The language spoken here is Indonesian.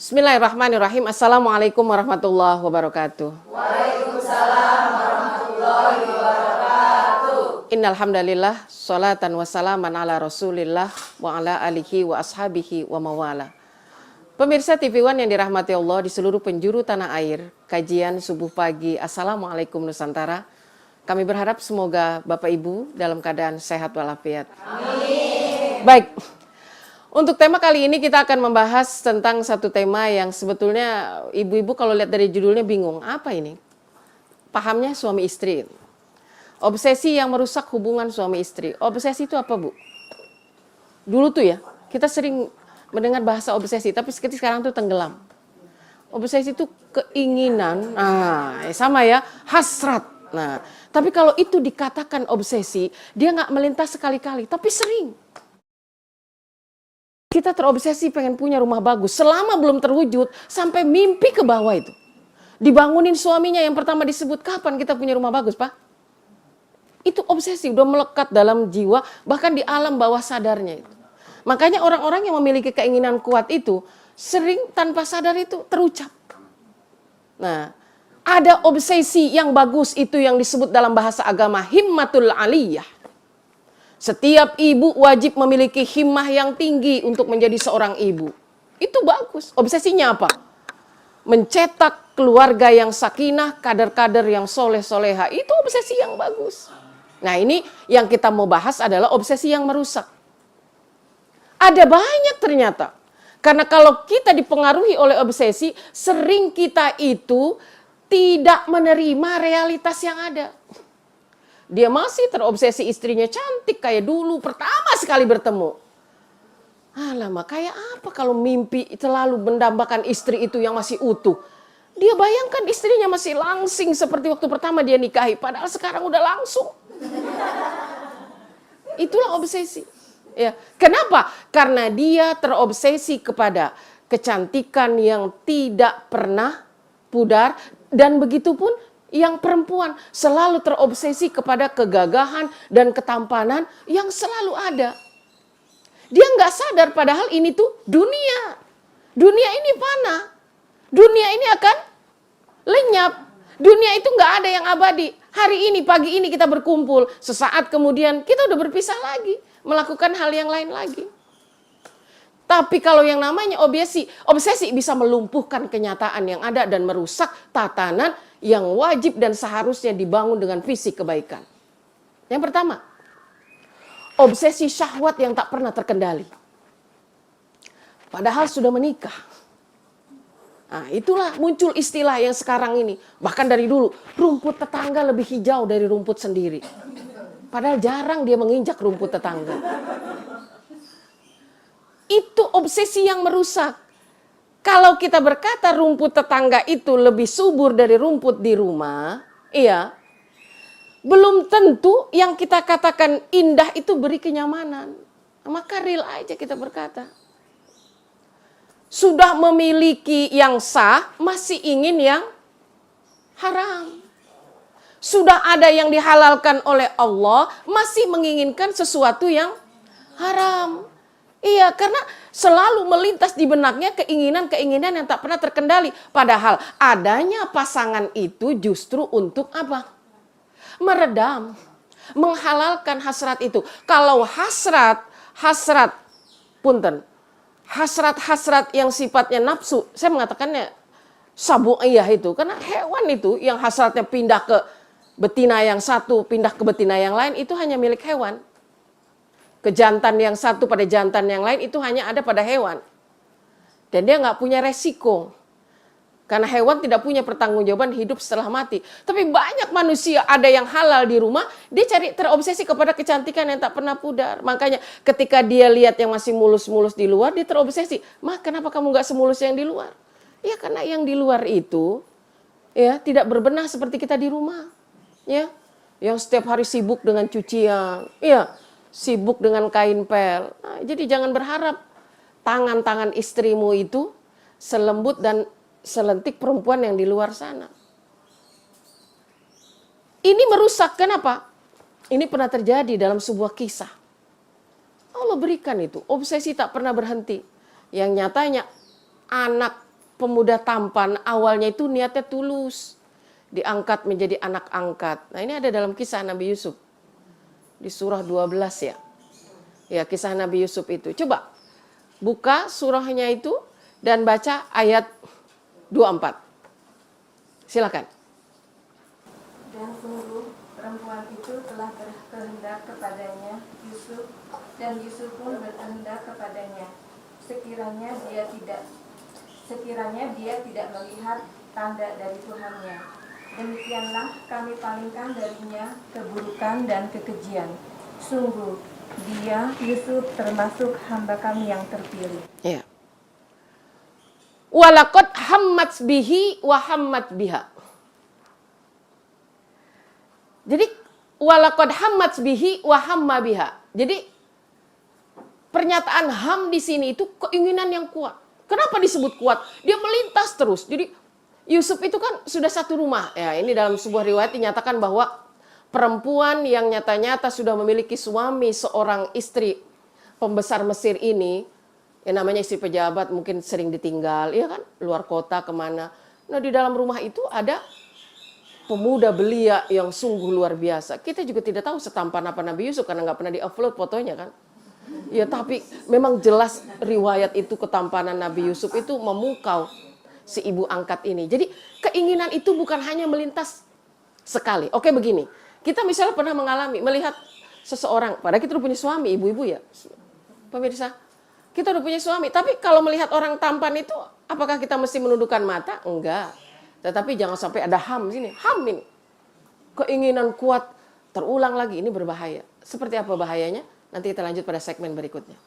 Bismillahirrahmanirrahim. Assalamualaikum warahmatullahi wabarakatuh. Waalaikumsalam warahmatullahi wabarakatuh. Innal hamdalillah, sholatan wassalaman ala Rasulillah wa ala alihi wa ashabihi wa mawala. Pemirsa TV One yang dirahmati Allah di seluruh penjuru tanah air, kajian subuh pagi Assalamualaikum Nusantara. Kami berharap semoga Bapak Ibu dalam keadaan sehat walafiat. Amin. Baik. Untuk tema kali ini kita akan membahas tentang satu tema yang sebetulnya ibu-ibu kalau lihat dari judulnya bingung. Apa ini? Pahamnya suami istri. Obsesi yang merusak hubungan suami istri. Obsesi itu apa, Bu? Dulu tuh ya, kita sering mendengar bahasa obsesi, tapi sekarang tuh tenggelam. Obsesi itu keinginan, sama ya, hasrat. Nah, tapi kalau itu dikatakan obsesi, dia nggak melintas sekali-kali, tapi sering. Kita terobsesi pengen punya rumah bagus. Selama belum terwujud, sampai mimpi ke bawah itu. Dibangunin suaminya yang pertama disebut, kapan kita punya rumah bagus, Pak? Itu obsesi, udah melekat dalam jiwa, bahkan di alam bawah sadarnya itu. Makanya orang-orang yang memiliki keinginan kuat itu, sering tanpa sadar itu terucap. Nah, ada obsesi yang bagus itu yang disebut dalam bahasa agama, himmatul aliyah. Setiap ibu wajib memiliki himmah yang tinggi untuk menjadi seorang ibu. Itu bagus. Obsesinya apa? Mencetak keluarga yang sakinah, kader-kader yang soleh-soleha. Itu obsesi yang bagus. Nah, ini yang kita mau bahas adalah obsesi yang merusak. Ada banyak ternyata. Karena kalau kita dipengaruhi oleh obsesi, sering kita itu tidak menerima realitas yang ada. Dia masih terobsesi istrinya cantik kayak dulu pertama sekali bertemu. Alamak, kayak apa kalau mimpi selalu mendambakan istri itu yang masih utuh. Dia bayangkan istrinya masih langsing seperti waktu pertama dia nikahi. Padahal sekarang udah langsung. Itulah obsesi. Ya, kenapa? Karena dia terobsesi kepada kecantikan yang tidak pernah pudar. Dan begitu pun yang perempuan selalu terobsesi kepada kegagahan dan ketampanan yang selalu ada. Dia nggak sadar padahal ini tuh dunia. Dunia ini panah. Dunia ini akan lenyap. Dunia itu nggak ada yang abadi. Hari ini, pagi ini kita berkumpul. Sesaat kemudian kita udah berpisah lagi. Melakukan hal yang lain lagi. Tapi kalau yang namanya obsesi bisa melumpuhkan kenyataan yang ada dan merusak tatanan yang wajib dan seharusnya dibangun dengan visi kebaikan. Yang pertama, obsesi syahwat yang tak pernah terkendali. Padahal sudah menikah. Nah, itulah muncul istilah yang sekarang ini. Bahkan dari dulu, rumput tetangga lebih hijau dari rumput sendiri. Padahal jarang dia menginjak rumput tetangga. Itu obsesi yang merusak. Kalau kita berkata rumput tetangga itu lebih subur dari rumput di rumah, iya, belum tentu yang kita katakan indah itu beri kenyamanan. Maka real aja kita berkata. Sudah memiliki yang sah, masih ingin yang haram. Sudah ada yang dihalalkan oleh Allah, masih menginginkan sesuatu yang haram. Iya, karena selalu melintas di benaknya keinginan-keinginan yang tak pernah terkendali. Padahal adanya pasangan itu justru untuk apa? Meredam, menghalalkan hasrat itu. Kalau hasrat yang sifatnya nafsu, saya mengatakannya sabu'iyah itu. Karena hewan itu yang hasratnya pindah ke betina yang satu, pindah ke betina yang lain, itu hanya milik hewan. Ke jantan yang satu pada jantan yang lain itu hanya ada pada hewan. Dan dia nggak punya resiko. Karena hewan tidak punya pertanggungjawaban hidup setelah mati. Tapi banyak manusia ada yang halal di rumah, dia terobsesi kepada kecantikan yang tak pernah pudar. Makanya ketika dia lihat yang masih mulus-mulus di luar, dia terobsesi. "Ma, kenapa kamu nggak semulus yang di luar?" Ya karena yang di luar itu ya tidak berbenah seperti kita di rumah. Ya, yang setiap hari sibuk dengan cucian. Ya, sibuk dengan kain pel. Nah, jadi jangan berharap tangan-tangan istrimu itu selembut dan selentik perempuan yang di luar sana. Ini merusak, kenapa? Ini pernah terjadi dalam sebuah kisah. Allah berikan itu, obsesi tak pernah berhenti. Yang nyatanya anak pemuda tampan awalnya itu niatnya tulus. Diangkat menjadi anak angkat. Nah ini ada dalam kisah Nabi Yusuf. Di surah 12 ya. Ya kisah Nabi Yusuf itu. Coba buka surahnya itu dan baca ayat 24. Silakan. Dan sungguh perempuan itu telah berkehendak kepadanya Yusuf, dan Yusuf pun berkehendak kepadanya. Sekiranya dia tidak melihat tanda dari Tuhannya. Demikianlah kami palingkan darinya keburukan dan kekejian. Sungguh dia Yusuf termasuk hamba kami yang terpilih. Ya. Walaqad hammat bihi wa hammat biha. Jadi walaqad hammat bihi wa hamma biha. Jadi pernyataan ham di sini itu keinginan yang kuat. Kenapa disebut kuat? Dia melintas terus. Jadi Yusuf itu kan sudah satu rumah. Ya, ini dalam sebuah riwayat dinyatakan bahwa perempuan yang nyata-nyata sudah memiliki suami, seorang istri pembesar Mesir ini, yang namanya istri pejabat, mungkin sering ditinggal, ya kan, luar kota kemana. Nah di dalam rumah itu ada pemuda belia yang sungguh luar biasa. Kita juga tidak tahu setampan apa Nabi Yusuf karena nggak pernah di-upload fotonya kan. Ya tapi memang jelas riwayat itu ketampanan Nabi Yusuf itu memukau si ibu angkat ini. Jadi keinginan itu bukan hanya melintas sekali. Oke begini, kita misalnya pernah melihat seseorang, padahal kita udah punya suami, ibu-ibu ya. Pemirsa, kita udah punya suami. Tapi kalau melihat orang tampan itu, apakah kita mesti menundukkan mata? Enggak. Tetapi jangan sampai ada ham sini. Ham ini. Keinginan kuat terulang lagi. Ini berbahaya. Seperti apa bahayanya? Nanti kita lanjut pada segmen berikutnya.